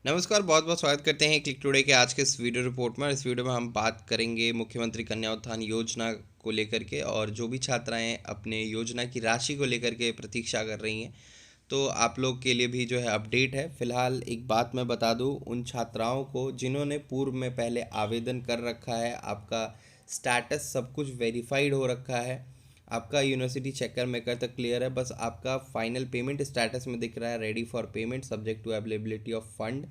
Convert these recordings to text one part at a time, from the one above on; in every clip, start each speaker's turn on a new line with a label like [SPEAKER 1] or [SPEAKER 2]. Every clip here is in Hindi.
[SPEAKER 1] नमस्कार, बहुत बहुत स्वागत करते हैं क्लिक टुडे के आज के इस वीडियो रिपोर्ट में। इस वीडियो में हम बात करेंगे मुख्यमंत्री कन्या उत्थान योजना को लेकर के, और जो भी छात्राएं अपने योजना की राशि को लेकर के प्रतीक्षा कर रही हैं, तो आप लोग के लिए भी जो है अपडेट है। फिलहाल एक बात मैं बता दूं उन छात्राओं को जिन्होंने पूर्व में पहले आवेदन कर रखा है, आपका स्टेटस सब कुछ वेरीफाइड हो रखा है, आपका यूनिवर्सिटी चेकर मेकर तक क्लियर है, बस आपका फाइनल पेमेंट स्टेटस में दिख रहा है ready for payment subject to availability of fund.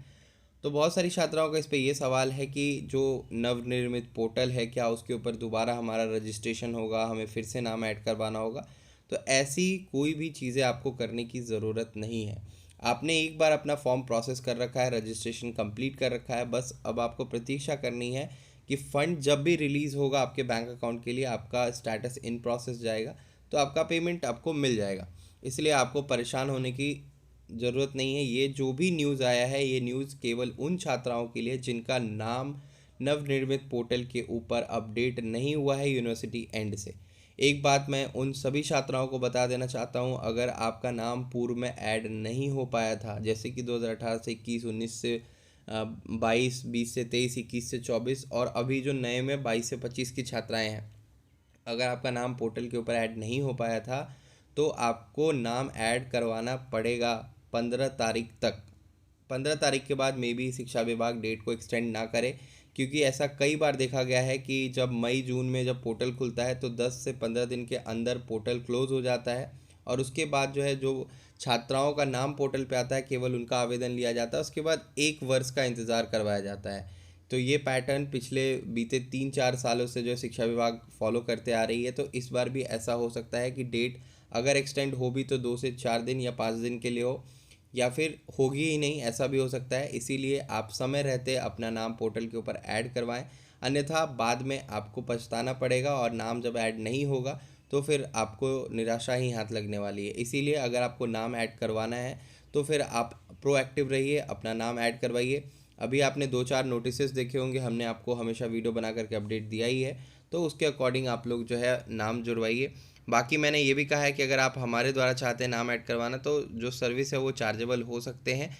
[SPEAKER 1] तो बहुत सारी छात्राओं का इस पे ये सवाल है कि जो नवनिर्मित पोर्टल है, क्या उसके ऊपर दोबारा हमारा रजिस्ट्रेशन होगा, हमें फिर से नाम ऐड करवाना होगा। तो ऐसी कोई भी चीज़ें आपको करने की ज़रूरत नहीं है। आपने एक बार अपना फॉर्म प्रोसेस कर रखा है, रजिस्ट्रेशन कंप्लीट कर रखा है, बस अब आपको प्रतीक्षा करनी है कि फ़ंड जब भी रिलीज़ होगा आपके बैंक अकाउंट के लिए, आपका स्टेटस इन प्रोसेस जाएगा, तो आपका पेमेंट आपको मिल जाएगा। इसलिए आपको परेशान होने की ज़रूरत नहीं है। ये जो भी न्यूज़ आया है, ये न्यूज़ केवल उन छात्राओं के लिए जिनका नाम नवनिर्मित पोर्टल के ऊपर अपडेट नहीं हुआ है यूनिवर्सिटी एंड से। एक बात मैं उन सभी छात्राओं को बता देना चाहता हूँ, अगर आपका नाम पूर्व में ऐड नहीं हो पाया था, जैसे कि 2018 से 21, 19 से 22, 20 से 23, 21 से 24, और अभी जो नए में 22 से 25 की छात्राएं हैं, अगर आपका नाम पोर्टल के ऊपर ऐड नहीं हो पाया था, तो आपको नाम ऐड करवाना पड़ेगा 15 तारीख तक। 15 तारीख के बाद मे बी शिक्षा विभाग डेट को एक्सटेंड ना करे, क्योंकि ऐसा कई बार देखा गया है कि जब मई जून में जब पोर्टल खुलता है तो 10 से 15 दिन के अंदर पोर्टल क्लोज़ हो जाता है, और उसके बाद जो है जो छात्राओं का नाम पोर्टल पे आता है केवल उनका आवेदन लिया जाता है, उसके बाद 1 वर्ष का इंतज़ार करवाया जाता है। तो ये पैटर्न पिछले बीते 3-4 सालों से जो है शिक्षा विभाग फॉलो करते आ रही है। तो इस बार भी ऐसा हो सकता है कि डेट अगर एक्सटेंड हो भी तो 2 से 4 दिन या 5 दिन के लिए हो, या फिर होगी ही नहीं, ऐसा भी हो सकता है। इसीलिए आप समय रहते अपना नाम पोर्टल के ऊपर ऐड करवाएं, अन्यथा बाद में आपको पछताना पड़ेगा, और नाम जब ऐड नहीं होगा तो फिर आपको निराशा ही हाथ लगने वाली है। इसीलिए अगर आपको नाम ऐड करवाना है तो फिर आप प्रोएक्टिव रहिए, अपना नाम ऐड करवाइए। अभी आपने 2-4 नोटिसेस देखे होंगे, हमने आपको हमेशा वीडियो बना करके अपडेट दिया ही है, तो उसके अकॉर्डिंग आप लोग जो है नाम जुड़वाइए। बाकी मैंने ये भी कहा है कि अगर आप हमारे द्वारा चाहते हैं नाम ऐड करवाना, तो जो सर्विस है वो चार्जेबल हो सकते हैं।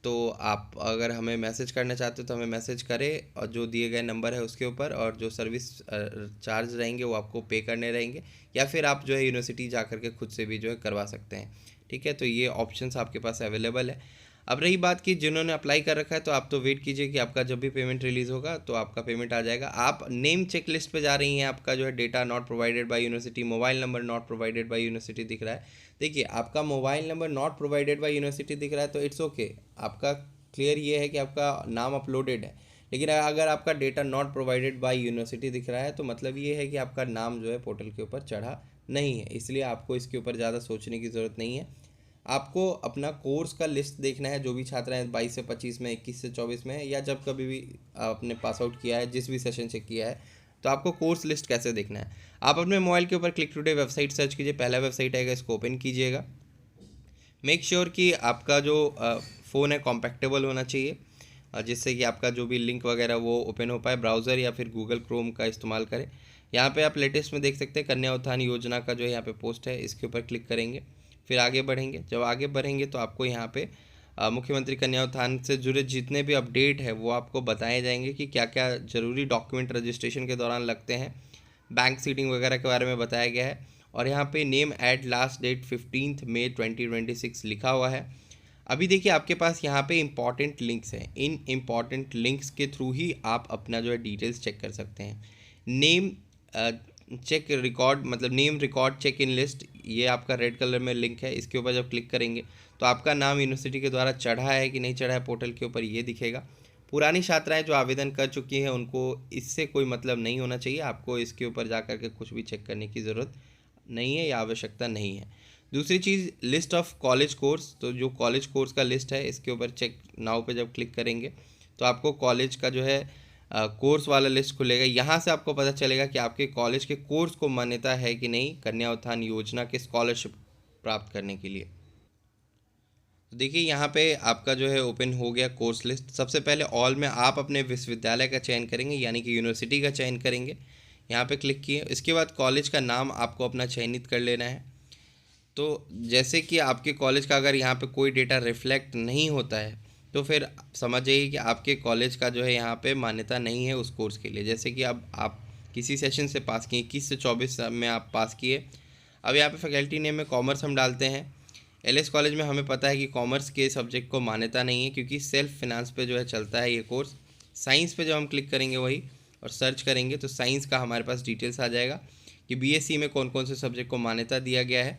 [SPEAKER 1] तो आप अगर हमें मैसेज करना चाहते हो तो हमें मैसेज करें, और जो दिए गए नंबर है उसके ऊपर, और जो सर्विस चार्ज रहेंगे वो आपको पे करने रहेंगे, या फिर आप जो है यूनिवर्सिटी जा कर के खुद से भी जो है करवा सकते हैं। ठीक है, तो ये ऑप्शंस आपके पास अवेलेबल है। अब रही बात कि जिन्होंने अप्लाई कर रखा है, तो आप तो वेट कीजिए कि आपका जब भी पेमेंट रिलीज़ होगा तो आपका पेमेंट आ जाएगा। आप नेम चेक लिस्ट पे जा रही हैं, आपका जो है data not provided by university, mobile number not provided by university दिख रहा है। देखिए, आपका mobile number not provided by university दिख रहा है तो इट्स ओके, आपका क्लियर ये है कि आपका नाम अपलोडेड है। लेकिन अगर आपका data not provided by university दिख रहा है तो मतलब ये है कि आपका नाम जो है पोर्टल के ऊपर चढ़ा नहीं है। इसलिए आपको इसके ऊपर ज़्यादा सोचने की ज़रूरत नहीं है। आपको अपना कोर्स का लिस्ट देखना है, जो भी छात्र हैं 22 से 25 में, 21 से 24 में, या जब कभी भी आपने पास आउट किया है, जिस भी सेशन से किया है, तो आपको कोर्स लिस्ट कैसे देखना है। आप अपने मोबाइल के ऊपर क्लिक टुडे वेबसाइट सर्च कीजिए, पहला वेबसाइट आएगा, इसको ओपन कीजिएगा। मेक श्योर कि आपका जो फ़ोन है कॉम्पैक्टेबल होना चाहिए, जिससे कि आपका जो भी लिंक वगैरह वो ओपन हो पाए। ब्राउज़र या फिर गूगल क्रोम का इस्तेमाल करें। यहाँ पे आप लेटेस्ट में देख सकते हैं कन्या उत्थान योजना का जो है यहाँ पे पोस्ट है, इसके ऊपर क्लिक करेंगे, फिर आगे बढ़ेंगे। जब आगे बढ़ेंगे तो आपको यहाँ पे मुख्यमंत्री कन्या उत्थान से जुड़े जितने भी अपडेट है वो आपको बताए जाएंगे कि क्या क्या ज़रूरी डॉक्यूमेंट रजिस्ट्रेशन के दौरान लगते हैं। बैंक सीटिंग वगैरह के बारे में बताया गया है, और यहाँ पे नेम ऐड लास्ट डेट 15 मई 2026 लिखा हुआ है। अभी देखिए, आपके पास यहाँ पे इंपॉर्टेंट लिंक्स हैं, इन इंपॉर्टेंट लिंक्स के थ्रू ही आप अपना जो है डिटेल्स चेक कर सकते हैं। नेम चेक रिकॉर्ड, मतलब name record check in list, ये आपका रेड कलर में लिंक है, इसके ऊपर जब क्लिक करेंगे तो आपका नाम यूनिवर्सिटी के द्वारा चढ़ा है कि नहीं चढ़ा है पोर्टल के ऊपर ये दिखेगा। पुरानी छात्राएं जो आवेदन कर चुकी हैं उनको इससे कोई मतलब नहीं होना चाहिए, आपको इसके ऊपर जा कर के कुछ भी चेक करने की ज़रूरत नहीं है या आवश्यकता नहीं है। दूसरी चीज़, लिस्ट ऑफ कॉलेज कोर्स, तो जो कॉलेज कोर्स का लिस्ट है इसके ऊपर चेक नाउ पे जब क्लिक करेंगे तो आपको कॉलेज का जो है कोर्स वाला लिस्ट खुलेगा। यहाँ से आपको पता चलेगा कि आपके कॉलेज के कोर्स को मान्यता है कि नहीं कन्या उत्थान योजना के स्कॉलरशिप प्राप्त करने के लिए। तो देखिए, यहाँ पे आपका जो है ओपन हो गया कोर्स लिस्ट। सबसे पहले ऑल में आप अपने विश्वविद्यालय का चयन करेंगे, यानी कि यूनिवर्सिटी का चयन करेंगे। यहाँ पे क्लिक किए, इसके बाद कॉलेज का नाम आपको अपना चयनित कर लेना है। तो जैसे कि आपके कॉलेज का अगर यहाँ पे कोई डेटा रिफ्लेक्ट नहीं होता है, तो फिर समझ जाइए कि आपके कॉलेज का जो है यहाँ पे मान्यता नहीं है उस कोर्स के लिए। जैसे कि अब आप किसी सेशन से पास किए, 21 से 24 में आप पास किए, अब यहाँ पे फैकल्टी नेम में कॉमर्स हम डालते हैं। एलएस कॉलेज में हमें पता है कि कॉमर्स के सब्जेक्ट को मान्यता नहीं है, क्योंकि सेल्फ फिनांस पे जो है चलता है ये कोर्स। साइंस पे जब हम क्लिक करेंगे वही और सर्च करेंगे तो साइंस का हमारे पास डिटेल्स आ जाएगा कि बीएससी में कौन कौन से सब्जेक्ट को मान्यता दिया गया है।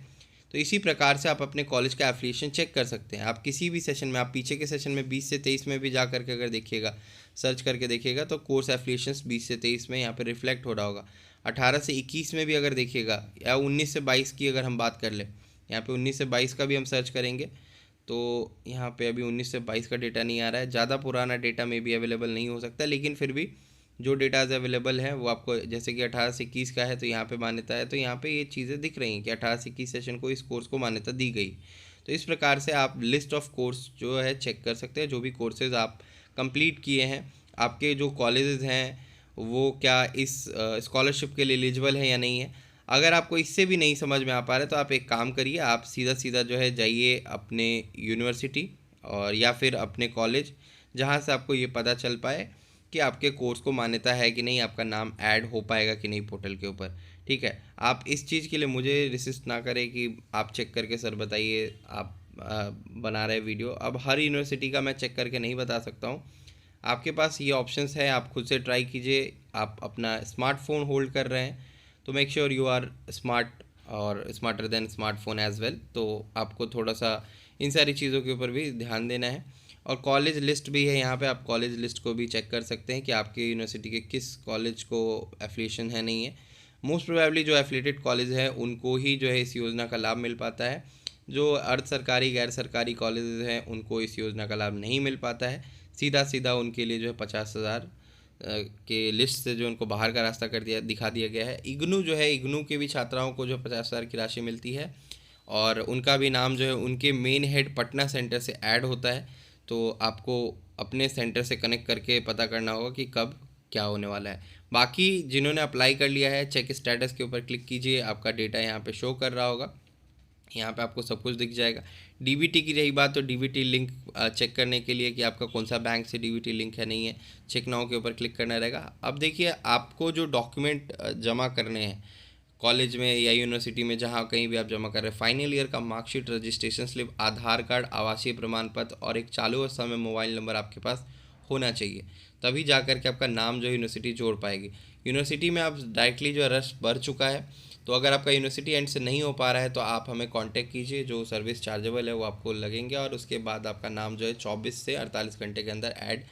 [SPEAKER 1] तो इसी प्रकार से आप अपने कॉलेज का एफिलिएशन चेक कर सकते हैं। आप किसी भी सेशन में, आप पीछे के सेशन में 20 से 23 में भी जा करके अगर देखिएगा, सर्च करके देखिएगा, तो कोर्स एफिलिएशंस 20 से 23 में यहाँ पे रिफ्लेक्ट हो रहा होगा। 18 से 21 में भी अगर देखिएगा, या 19 से 22 की अगर हम बात कर लें, यहाँ पे 19 से 22 का भी हम सर्च करेंगे तो यहाँ पे अभी 19 से 22 का डेटा नहीं आ रहा है। ज़्यादा पुराना डेटा में भी अवेलेबल नहीं हो सकता, लेकिन फिर भी जो डेटाज अवेलेबल है वो आपको, जैसे कि 18 से 21 का है तो यहाँ पे मान्यता है, तो यहाँ पे ये चीज़ें दिख रही हैं कि 18 से 21 सेशन को इस कोर्स को मान्यता दी गई। तो इस प्रकार से आप लिस्ट ऑफ कोर्स जो है चेक कर सकते हैं, जो भी कोर्सेज आप कंप्लीट किए हैं, आपके जो कॉलेजेस हैं वो क्या इस स्कॉलरशिप के लिए एलिजिबल है या नहीं है। अगर आपको इससे भी नहीं समझ में आ पा रहा है तो आप एक काम करिए, आप सीधा सीधा जो है जाइए अपने यूनिवर्सिटी और या फिर अपने कॉलेज, जहाँ से आपको ये पता चल पाए कि आपके कोर्स को मान्यता है कि नहीं, आपका नाम ऐड हो पाएगा कि नहीं पोर्टल के ऊपर। ठीक है, आप इस चीज़ के लिए मुझे रिसिस्ट ना करें कि आप चेक करके सर बताइए, आप बना रहे वीडियो। अब हर यूनिवर्सिटी का मैं चेक करके नहीं बता सकता हूँ। आपके पास ये ऑप्शंस है, आप खुद से ट्राई कीजिए। आप अपना स्मार्टफोन होल्ड कर रहे हैं तो make sure you are smart और smarter than smartphone as well. तो आपको थोड़ा सा इन सारी चीज़ों के ऊपर भी ध्यान देना है। और कॉलेज लिस्ट भी है यहाँ पे, आप कॉलेज लिस्ट को भी चेक कर सकते हैं कि आपके यूनिवर्सिटी के किस कॉलेज को एफिलिएशन है नहीं है। मोस्ट प्रोबेबली जो एफिलेटेड कॉलेज है उनको ही जो है इस योजना का लाभ मिल पाता है। जो अर्ध सरकारी गैर सरकारी कॉलेज हैं उनको इस योजना का लाभ नहीं मिल पाता है। सीधा सीधा उनके लिए जो है 50,000 के लिस्ट से जो उनको बाहर का रास्ता कर दिया, दिखा दिया गया है। इग्नू जो है, इग्नू के भी छात्राओं को जो 50,000 की राशि मिलती है और उनका भी नाम जो है उनके मेन हेड पटना सेंटर से ऐड होता है। तो आपको अपने सेंटर से कनेक्ट करके पता करना होगा कि कब क्या होने वाला है। बाकी जिन्होंने अप्लाई कर लिया है, चेक स्टेटस के ऊपर क्लिक कीजिए, आपका डेटा यहाँ पे शो कर रहा होगा, यहाँ पे आपको सब कुछ दिख जाएगा। डीबीटी की रही बात, तो डीबीटी लिंक चेक करने के लिए कि आपका कौन सा बैंक से डीबीटी लिंक है नहीं है, चेक नाउ के ऊपर क्लिक करना रहेगा। अब देखिए, आपको जो डॉक्यूमेंट जमा करने हैं कॉलेज में या यूनिवर्सिटी में, जहाँ कहीं भी आप जमा कर रहे हैं, फाइनल ईयर का मार्कशीट, रजिस्ट्रेशन स्लिप, आधार कार्ड, आवासीय प्रमाण पत्र और एक चालू अवस्था में मोबाइल नंबर आपके पास होना चाहिए। तभी जा कर के आपका नाम जो यूनिवर्सिटी जोड़ पाएगी। यूनिवर्सिटी में आप डायरेक्टली जो रश भर चुका है, तो अगर आपका यूनिवर्सिटी एंड से नहीं हो पा रहा है तो आप हमें कांटेक्ट कीजिए, जो सर्विस चार्जेबल है वो आपको लगेंगे और उसके बाद आपका नाम जो है 24 से 48 घंटे के अंदर ऐड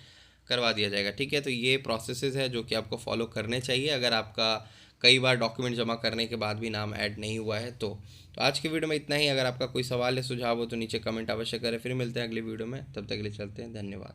[SPEAKER 1] करवा दिया जाएगा। ठीक है, तो ये प्रोसेसेस है जो कि आपको फॉलो करने चाहिए अगर आपका कई बार डॉक्यूमेंट जमा करने के बाद भी नाम ऐड नहीं हुआ है तो आज की वीडियो में इतना ही। अगर आपका कोई सवाल या सुझाव हो तो नीचे कमेंट अवश्य करें। फिर मिलते हैं अगली वीडियो में, तब तक के लिए चलते हैं, धन्यवाद।